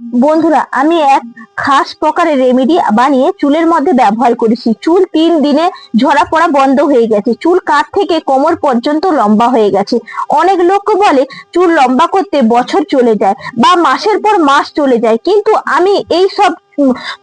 বন্ধুরা, আমি এক খাস প্রকারের রেমেডি বানিয়ে চুলের মধ্যে ব্যবহার করেছি। চুল 3 দিনে ঝরা পড়া বন্ধ হয়ে গেছে। চুল কাঁধ থেকে কোমর পর্যন্ত লম্বা হয়ে গেছে। অনেক লোক বলে চুল লম্বা করতে বছর চলে যায় বা মাসের পর মাস চলে যায়, কিন্তু আমি এই সব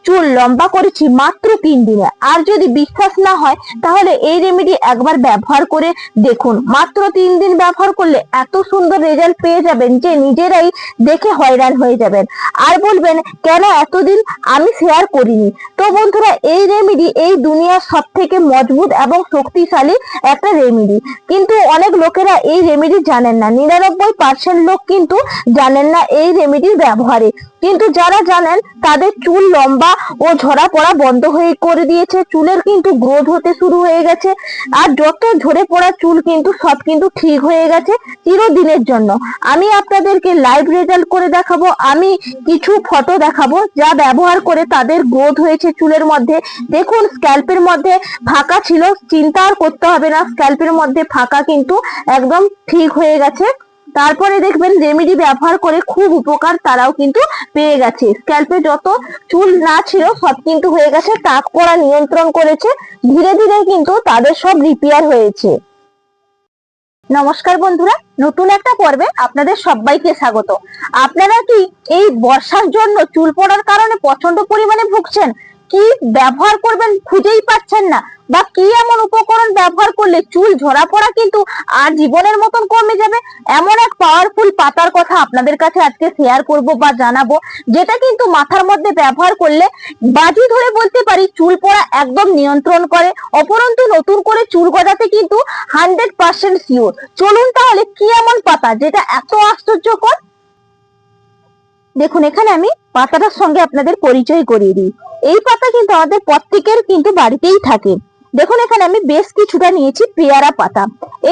চুল লম্বা করেছি মাত্র 3 দিনে। আর যদি বিশ্বাস না হয় তাহলে এই রেমেডি একবার ব্যবহার করে দেখুন। মাত্র 3 দিন ব্যবহার করলে এত সুন্দর রেজাল্ট পেয়ে যাবেন যে নিজেরাই দেখে হয়রান হয়ে যাবেন আর বলবেন কেন এতদিন আমি শেয়ার করিনি। তো বন্ধুরা, এই রেমেডি এই দুনিয়ার সব থেকে মজবুত এবং শক্তিশালী একটা রেমেডি, কিন্তু অনেক লোকেরা এই রেমেডি জানেন না। 99% লোক কিন্তু জানেন না এই রেমেডির ব্যবহারে, কিন্তু যারা জানেন তাদের চুল লম্বা ও ঝরা পড়া বন্ধ হয়ে করে দিয়েছে। চুলের কিন্তু গ্রোথ হতে শুরু হয়ে গেছে, আর যত ঝরে পড়া চুল কিন্তু সব কিন্তু ঠিক হয়ে গেছে চিরদিনের জন্য। আমি আপনাদেরকে লাইভ রেজাল্ট করে দেখাবো। আমি কিছু ফটো দেখাবো যা ব্যবহার করে তাদের গ্রোথ হয়েছে চুলের মধ্যে। দেখুন, স্ক্যাল্পের মধ্যে ফাঁকা ছিল, চিন্তা আর করতে হবে না, স্ক্যাল্পের মধ্যে ফাঁকা কিন্তু একদম ঠিক হয়ে গেছে। তারপরে দেখবেন রেমেডি ব্যবহার করে খুব উপকার তারাও কিন্তু পেয়ে গেছে। স্ক্যাল্পে যত চুল না ছিল সব কিন্তু হয়ে গেছে, টাক পড়া নিয়ন্ত্রণ করেছে, ধীরে ধীরে কিন্তু তাদের সব রিপেয়ার হয়েছে। নমস্কার বন্ধুরা, নতুন একটা পর্বে আপনাদের সবাইকে স্বাগত। আপনারা কি এই বর্ষার জন্য চুল পড়ার কারণে প্রচন্ড পরিমাণে ভুগছেন? কি ব্যবহার করবেন খুঁজেই পাচ্ছেন না, বা কি এমন উপকরণ ব্যবহার করলে চুল ঝরা পড়া কিন্তু আর জীবনের মতন কমে যাবে? এমন এক পাওয়ারফুল পাতার কথা আপনাদের কাছে আজকে শেয়ার করব বা জানাবো, যেটা কিন্তু মাথার মধ্যে ব্যবহার করলে বাজি ধরে বলতে পারি চুল পড়া একদম নিয়ন্ত্রণ করে, অপরন্তু নতুন করে চুল গজাতে কিন্তু 100% শিওর। চলুন তাহলে কি এমন পাতা যেটা এত আশ্চর্যকর। দেখুন, এখানে আমি পাতাটার সঙ্গে আপনাদের পরিচয় করিয়ে দিই। এই পাতা কিন্তু আমাদের প্রত্যেকের কিন্তু বাড়িতেই থাকে। দেখুন, এখানে আমি বেশ কিছুটা নিয়েছি পেয়ারা পাতা।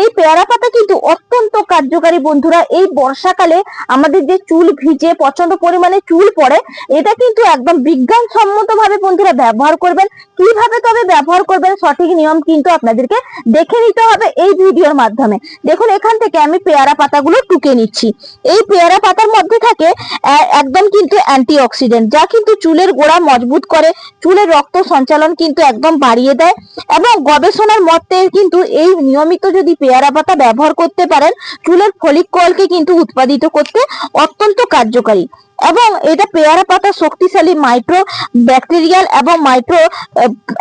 এই পেয়ারা পাতা কিন্তু অত্যন্ত কার্যকারী বন্ধুরা। এই বর্ষাকালে আমাদের যে চুল ভিজে প্রচন্ড পরিমাণে চুল পড়ে, এটা কিন্তু একদম বিজ্ঞানসম্মত ভাবে বন্ধুরা ব্যবহার করবেন। কিভাবে তবে ব্যবহার করবেন সঠিক নিয়ম কিন্তু আপনাদেরকে দেখে নিতে হবে এই ভিডিওর মাধ্যমে। দেখুন, এখান থেকে আমি পেয়ারা পাতাগুলো টুকে নিচ্ছি। এই পেয়ারা পাতার মধ্যে থাকে একদম কিন্তু অ্যান্টিঅক্সিডেন্ট, যা কিন্তু চুলের গোড়া মজবুত করে, চুলের রক্ত সঞ্চালন কিন্তু একদম বাড়িয়ে দেয়। এবং গবেষণার মতে কিন্তু এই নিয়মিত যদি পেয়ারা পাতা ব্যবহার করতে পারেন, চুলের ফলিকলকে কিন্তু উৎপাদিত করতে অত্যন্ত কার্যকারী। এবং এটা পেয়ারা পাতা শক্তিশালী মাইক্রো ব্যাকটেরিয়াল এবং মাইক্রো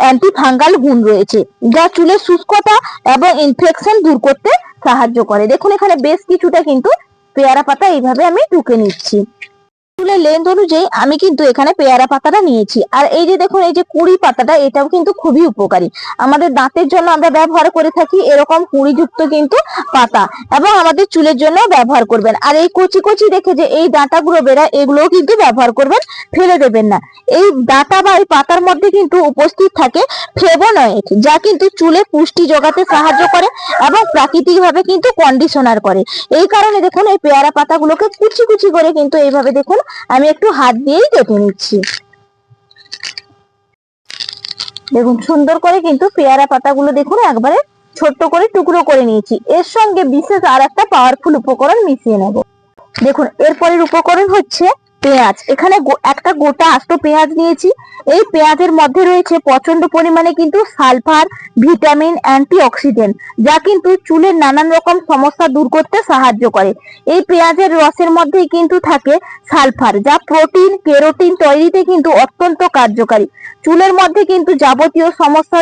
অ্যান্টিফাঙ্গাল গুণ রয়েছে, যা চুলের শুষ্কতা এবং ইনফেকশন দূর করতে সাহায্য করে। দেখুন, এখানে বেশ কিছুটা কিন্তু পেয়ারা পাতা এইভাবে আমি টুকে নিচ্ছি। চুলের লেন্থ অনুযায়ী আমি কিন্তু এখানে পেয়ারা পাতাটা নিয়েছি। আর এই যে দেখুন, এই যে কুড়ি পাতাটা, এটাও কিন্তু খুবই উপকারী। আমাদের দাঁতের জন্য আমরা ব্যবহার করে থাকি এরকম কুড়িযুক্ত কিন্তু পাতা, এবং আমাদের চুলের জন্য ব্যবহার করবেন। আর এই কচি কচি দেখে যে এই ডাঁটাগুলো বেড়ায়, এগুলোও কিন্তু ব্যবহার করবেন, ফেলে দেবেন না। এই ডাঁটা বা এই পাতার মধ্যে কিন্তু উপস্থিত থাকে ফ্লেভোনয়েড, যা কিন্তু চুলে পুষ্টি যোগাতে সাহায্য করে এবং প্রাকৃতিক ভাবে কিন্তু কন্ডিশনার করে। এই কারণে দেখুন, এই পেয়ারা পাতাগুলোকে কুচি কুচি করে কিন্তু এইভাবে দেখুন আমি একটু হাত দিয়েই কেটে নিচ্ছি। দেখুন, সুন্দর করে কিন্তু পেয়ারা পাতাগুলো দেখুন একবারে ছোট্ট করে টুকরো করে নিয়েছি। এর সঙ্গে বিশেষ আর একটা পাওয়ারফুল উপকরণ মিশিয়ে নেব। দেখুন, এরপরের উপকরণ হচ্ছে পেঁয়াজ। এখানে একটা গোটা আস্ত পেঁয়াজ নিয়েছি। এই পেঁয়াজের মধ্যে রয়েছে প্রচন্ড পরিমাণে কিন্তু সালফার, ভিটামিন, অ্যান্টিঅক্সিডেন্ট, যা কিন্তু চুলের নানান রকম সমস্যা দূর করতে সাহায্য করে। এই পেঁয়াজের রসের মধ্যেই কিন্তু থাকে সালফার, যা প্রোটিন, কেরোটিন তৈরিতে কিন্তু অত্যন্ত কার্যকারী। চুলের মধ্যে কিন্তু যাবতীয় সমস্যা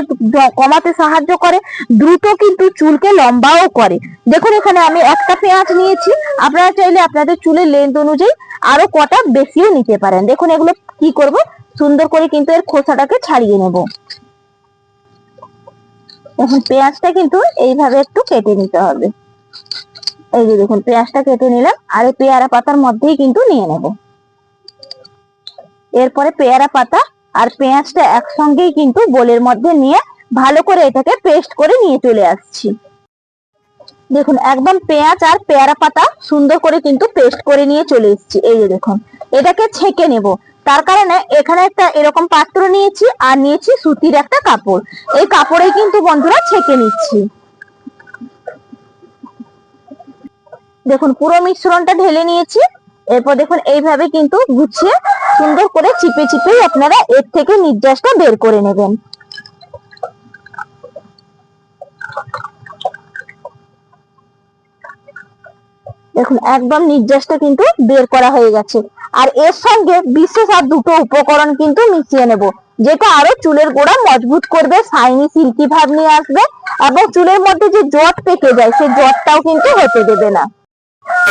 কমাতে সাহায্য করে, দ্রুত কিন্তু চুলকে লম্বাও করে। দেখুন, এখানে আমি একটা পেঁয়াজ নিয়েছি। আপনারা চাইলে আপনাদের চুলের লেন্থ অনুযায়ী আরো কটা বেশিও নিতে পারেন। দেখুন, এগুলো কি করব, সুন্দর করে কিন্তু এর খোসাটাকে ছাড়িয়ে নেব। এখন পেঁয়াজটা কিন্তু এইভাবে একটু কেটে নিতে হবে। এই যে দেখুন, পেঁয়াজটা কেটে নিলাম, আর এই পেয়ারা পাতার মধ্যেই কিন্তু নিয়ে নেব। এরপরে পেয়ারা পাতা আর পেঁয়াজটা একসঙ্গেই কিন্তু বোলের মধ্যে নিয়ে ভালো করে এটাকে পেস্ট করে নিয়ে চলে আসছি। দেখুন, একদম পেঁয়াজ আর পেয়ারা পাতা সুন্দর করে কিন্তু পেস্ট করে নিয়ে চলে এসেছি। এই যে দেখুন, এটাকে ছেঁকে নেব। তার কারণে এখানে একটা এরকম পাত্র নিয়েছি, আর নিয়েছি সুতির একটা কাপড়। এই কাপড়ে কিন্তু বন্ধুরা ছেঁকে নিচ্ছি। দেখুন, পুরো মিশ্রণটা ঢেলে নিয়েছি। এরপর দেখুন এইভাবে কিন্তু গুছিয়ে সুন্দর করে চিপে চিপেই আপনারা এর থেকে নির্যাসটা বের করে নেবেন। দেখুন একদম নির্যাসটা কিন্তু বের করা হয়ে গেছে। আর এর সঙ্গে বিশেষ আর দুটো উপকরণ কিন্তু মিশিয়ে নেব, যেটা আরো চুলের গোড়া মজবুত করবে, শাইনি সিল্কি ভাব নিয়ে আসবে এবং চুলের মধ্যে যে জট পেকে যায় সেই জটটাও কিন্তু হতে দেবে না।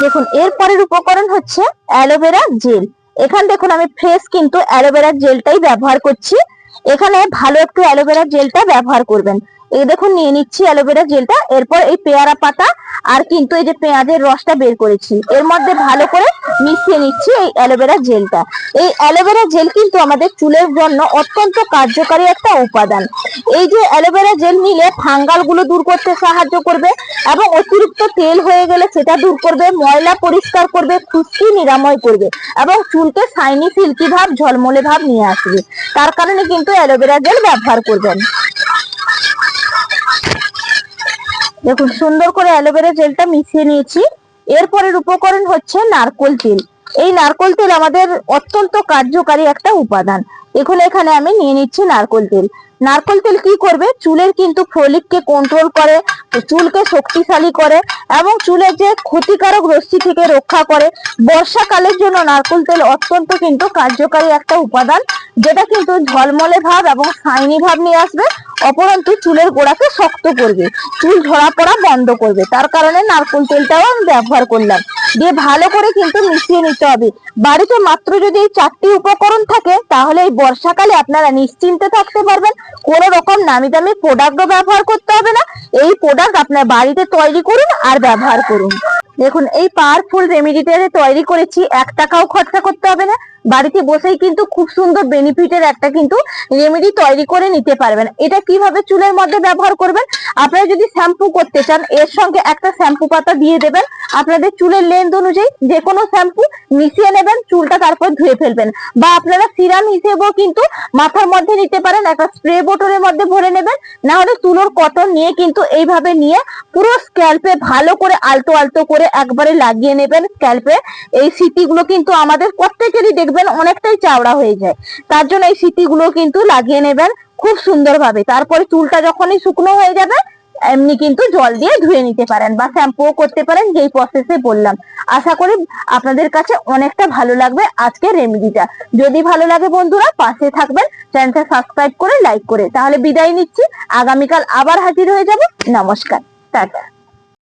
দেখুন এর পরের উপকরণ হচ্ছে অ্যালোভেরা জেল। এখানে দেখুন আমি ফ্রেশ কিন্তু অ্যালোভেরা জেলটাই ব্যবহার করছি। এখানে ভালো একটু অ্যালোভেরা জেলটা ব্যবহার করবেন। এই দেখুন নিয়ে নিচ্ছি অ্যালোভেরা জেলটা। এরপর এই পেয়ারা পাতা আর কিন্তু এই যে পেঁয়াজের রসটা বের করেছি এর মধ্যে ভালো করে মিশিয়ে নিচ্ছি এই অ্যালোভেরা জেলটা। এই অ্যালোভেরা জেল কিন্তু আমাদের চুলের জন্য অত্যন্ত কার্যকারী একটা উপাদান। এই যে অ্যালোভেরা জেল নিলে ফাঙ্গাল গুলো দূর করতে সাহায্য করবে এবং অতিরিক্ত তেল হয়ে গেলে সেটা দূর করবে, ময়লা পরিষ্কার করবে, খুশকি নিরাময় করবে এবং চুলকে শাইনি সিল্কি ভাব, ঝলমলে ভাব নিয়ে আসবে। তার কারণে কিন্তু অ্যালোভেরা জেল ব্যবহার করবেন। দেখুন সুন্দর করে অ্যালোভেরা জেলটা মিশিয়ে নিয়েছি। এরপরের উপকরণ হচ্ছে নারকোল তেল। এই নারকোল তেল আমাদের অত্যন্ত কার্যকারী একটা উপাদান। দেখুন এখানে আমি নিয়ে নিচ্ছি নারকোল তেল। নারকোল তেল কি করবে, চুলের কিন্তু ফলিককে কন্ট্রোল করে, চুলকে শক্তিশালী করে এবং চুলের যে ক্ষতিকারক রশ্মি থেকে রক্ষা করে। বর্ষাকালের জন্য নারকোল তেল অত্যন্ত কিন্তু কার্যকারী একটা উপাদান, যেটা কিন্তু ঝলমলে ভাব এবং শাইনি ভাব নিয়ে আসবে, অপরন্তু চুলের গোড়াকে শক্ত করবে, চুল ঝরা পড়া বন্ধ করবে। তার কারণে নারকোল তেলটাও আমি ব্যবহার করলাম। দিয়ে ভালো করে কিন্তু মিশিয়ে নিতে হবে। বাড়িতে মাত্র যদি এই 4টি উপকরণ থাকে তাহলে এই বর্ষাকালে আপনারা নিশ্চিন্তে থাকতে পারবেন, কোনো রকম নামি দামি প্রোডাক্টও ব্যবহার করতে হবে না। এই প্রোডাক্ট আপনার বাড়িতে তৈরি করুন আর ব্যবহার করুন। দেখুন এই পাওয়ারফুল রেমেডিটা তৈরি করেছি, 1 টাকাও খরচা করতে হবে না। বাড়িতে বসেই কিন্তু খুব সুন্দর বেনিফিটের একটা কিন্তু রেমেডি তৈরি করে নিতে পারবেন। এটা কিভাবে চুলের মধ্যে ব্যবহার করবেন, আপনারা যদি শ্যাম্পু করতে চান এর সঙ্গে একটা শ্যাম্পু পাতা দিয়ে দেবেন। আপনাদের চুলের লেন্থ অনুযায়ী যে কোনো শ্যাম্পু মিশিয়ে নেবেন, চুলটা তারপর ধুয়ে ফেলবেন। বা আপনারা সিরাম হিসেবেও কিন্তু মাথার মধ্যে নিতে পারেন, একটা স্প্রে বোতলের মধ্যে ভরে নেবেন। না হলে তুলোর কটন নিয়ে কিন্তু এইভাবে নিয়ে পুরো স্ক্যাল্পে ভালো করে আলতো আলতো করে একবারে লাগিয়ে নেবেন স্ক্যাল্পে। এই সিটিগুলো কিন্তু আমাদের প্রত্যেকেরই দেখবেন অনেকটাই চাওড়া হয়ে যায়, তার জন্য এই সিটিগুলো কিন্তু লাগিয়ে নেবেন খুব সুন্দরভাবে। তারপরে চুলটা যখনই শুকনো হয়ে যাবে এমনি কিন্তু জল দিয়ে ধুয়ে নিতে পারেন বা শ্যাম্পু করতে পারেন, যেই প্রসেসে বললাম। আশা করি আপনাদের কাছে অনেকটা ভালো লাগবে আজকের রেমেডিটা। যদি ভালো লাগে বন্ধুরা পাশে থাকবেন, চ্যানেলটা সাবস্ক্রাইব করে লাইক করে। তাহলে বিদায় নিচ্ছি, আগামীকাল আবার হাজির হয়ে যাব। নমস্কার, টাটা।